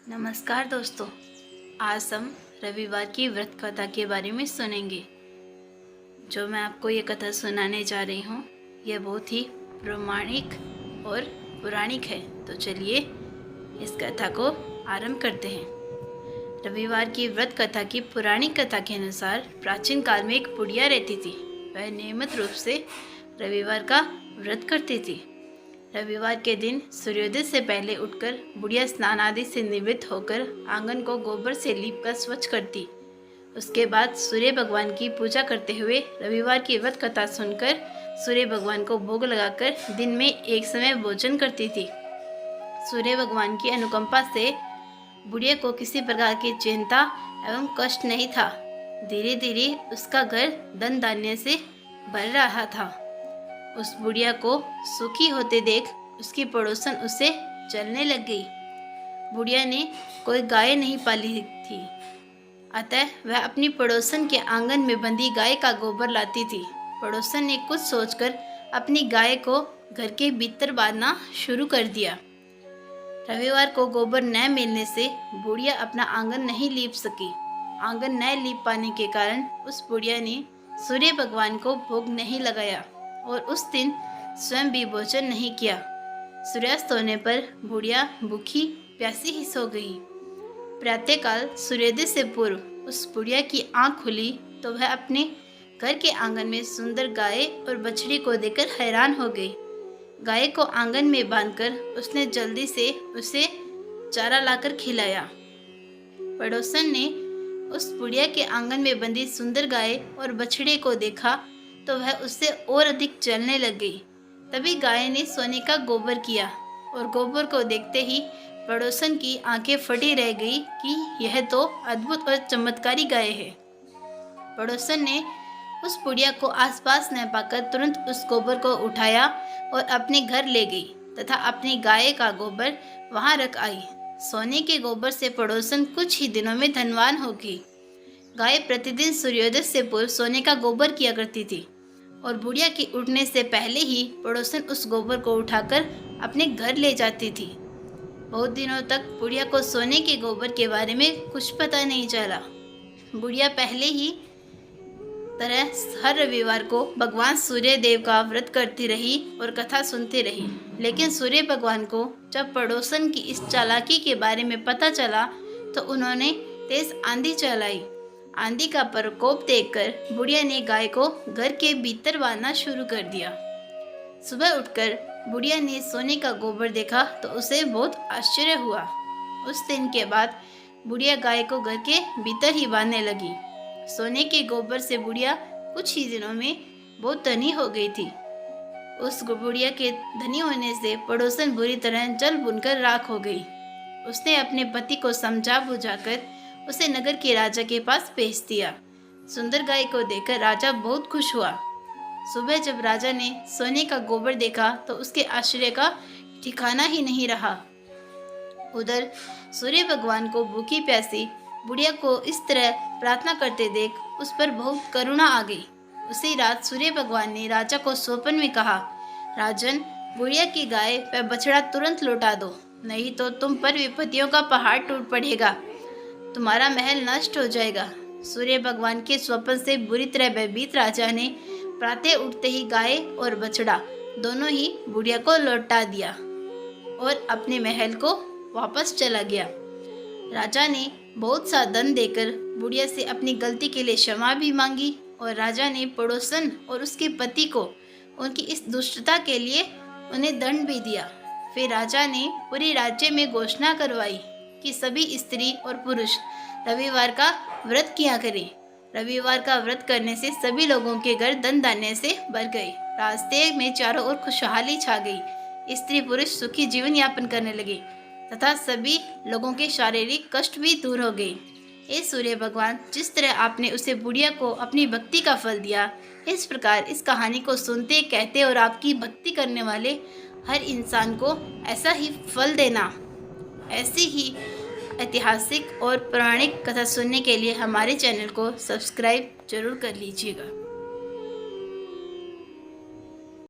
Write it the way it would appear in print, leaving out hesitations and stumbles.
नमस्कार दोस्तों, आज हम रविवार की व्रत कथा के बारे में सुनेंगे। जो मैं आपको ये कथा सुनाने जा रही हूँ यह बहुत ही प्रामाणिक और पौराणिक है। तो चलिए इस कथा को आरंभ करते हैं। रविवार की व्रत कथा की पौराणिक कथा के अनुसार प्राचीन काल में एक बुढ़िया रहती थी। वह नियमित रूप से रविवार का व्रत करती थी। रविवार के दिन सूर्योदय से पहले उठकर बुढ़िया स्नान आदि से निवृत्त होकर आंगन को गोबर से लीपकर स्वच्छ करती। उसके बाद सूर्य भगवान की पूजा करते हुए रविवार की व्रत कथा सुनकर सूर्य भगवान को भोग लगाकर दिन में एक समय भोजन करती थी। सूर्य भगवान की अनुकंपा से बुढ़िया को किसी प्रकार की चिंता एवं कष्ट नहीं था। धीरे धीरे उसका घर धन धान्य से भर रहा था। उस बुढ़िया को सुखी होते देख उसकी पड़ोसन उसे चलने लग गई। बुढ़िया ने कोई गाय नहीं पाली थी, अतः वह अपनी पड़ोसन के आंगन में बंधी गाय का गोबर लाती थी। पड़ोसन ने कुछ सोचकर अपनी गाय को घर के भीतर बांधना शुरू कर दिया। रविवार को गोबर न मिलने से बुढ़िया अपना आंगन नहीं लीप सकी। आंगन न लीप पाने के कारण उस बुढ़िया ने सूर्य भगवान को भोग नहीं लगाया और उस दिन स्वयं भी भोजन नहीं किया। सूर्यास्त होने पर बुढ़िया भूखी प्यासी ही सो गई। प्रातःकाल सूर्योदय से पूर्व उस बुढ़िया की आंख खुली तो वह अपने घर के आंगन में सुंदर गाय और बछड़ी को देखकर हैरान हो गई। गाय को आंगन में बांधकर उसने जल्दी से उसे चारा लाकर खिलाया। पड़ोसन ने उस बुढ़िया के आंगन में बंधी सुंदर गाय और बछड़े को देखा तो वह उससे और अधिक जलने लग गई। तभी गाय ने सोने का गोबर किया और गोबर को देखते ही पड़ोसन की आंखें फटी रह गई कि यह तो अद्भुत और चमत्कारी गाय है। पड़ोसन ने उस बुढ़िया को आसपास न पाकर तुरंत उस गोबर को उठाया और अपने घर ले गई तथा अपनी गाय का गोबर वहां रख आई। सोने के गोबर से पड़ोसन कुछ ही दिनों में धनवान हो गई। गाय प्रतिदिन सूर्योदय से पूर्व सोने का गोबर किया करती थी और बुढ़िया के उठने से पहले ही पड़ोसन उस गोबर को उठाकर अपने घर ले जाती थी। बहुत दिनों तक बुढ़िया को सोने के गोबर के बारे में कुछ पता नहीं चला। बुढ़िया पहले ही तरह हर रविवार को भगवान सूर्य देव का व्रत करती रही और कथा सुनती रही। लेकिन सूर्य भगवान को जब पड़ोसन की इस चालाकी के बारे में पता चला तो उन्होंने तेज आंधी चलाई। आंधी का प्रकोप देखकर बुढ़िया ने गाय को घर के भीतर बांधना शुरू कर दिया। सुबह उठकर बुढ़िया ने सोने का गोबर देखा तो उसे बहुत आश्चर्य हुआ। उस दिन के बाद बुढ़िया गाय को घर के भीतर ही बांधने लगी। सोने के गोबर से बुढ़िया कुछ ही दिनों में बहुत धनी हो गई थी। उस बुढ़िया के धनी होने से पड़ोसन बुरी तरह जल भुनकर राख हो गई। उसने अपने पति को समझा बुझाकर उसे नगर के राजा के पास भेज दिया। सुंदर गाय को देखकर राजा बहुत खुश हुआ। सुबह जब राजा ने सोने का गोबर देखा तो उसके आश्चर्य का ठिकाना ही नहीं रहा। उधर सूर्य भगवान को भूखी प्यासी बुढ़िया को इस तरह प्रार्थना करते देख उस पर बहुत करुणा आ गई। उसी रात सूर्य भगवान ने राजा को स्वप्न में कहा, राजन, बुढ़िया की गाय व बछड़ा तुरंत लौटा दो, नहीं तो तुम पर विपत्तियों का पहाड़ टूट पड़ेगा, तुम्हारा महल नष्ट हो जाएगा। सूर्य भगवान के स्वप्न से बुरी तरह भयभीत राजा ने प्रातः उठते ही गाय और बछड़ा दोनों ही बुढ़िया को लौटा दिया और अपने महल को वापस चला गया। राजा ने बहुत सा धन देकर बुढ़िया से अपनी गलती के लिए क्षमा भी मांगी और राजा ने पड़ोसन और उसके पति को उनकी इस दुष्टता के लिए उन्हें दंड भी दिया। फिर राजा ने पूरे राज्य में घोषणा करवाई कि सभी स्त्री और पुरुष रविवार का व्रत किया करें। रविवार का व्रत करने से सभी लोगों के घर धन धान्य से भर गए। रास्ते में चारों ओर खुशहाली छा गई। स्त्री पुरुष सुखी जीवन यापन करने लगे तथा सभी लोगों के शारीरिक कष्ट भी दूर हो गए। हे सूर्य भगवान, जिस तरह आपने उसे बुढ़िया को अपनी भक्ति का फल दिया, इस प्रकार इस कहानी को सुनते, कहते और आपकी भक्ति करने वाले हर इंसान को ऐसा ही फल देना। ऐसी ही ऐतिहासिक और पौराणिक कथा सुनने के लिए हमारे चैनल को सब्सक्राइब जरूर कर लीजिएगा।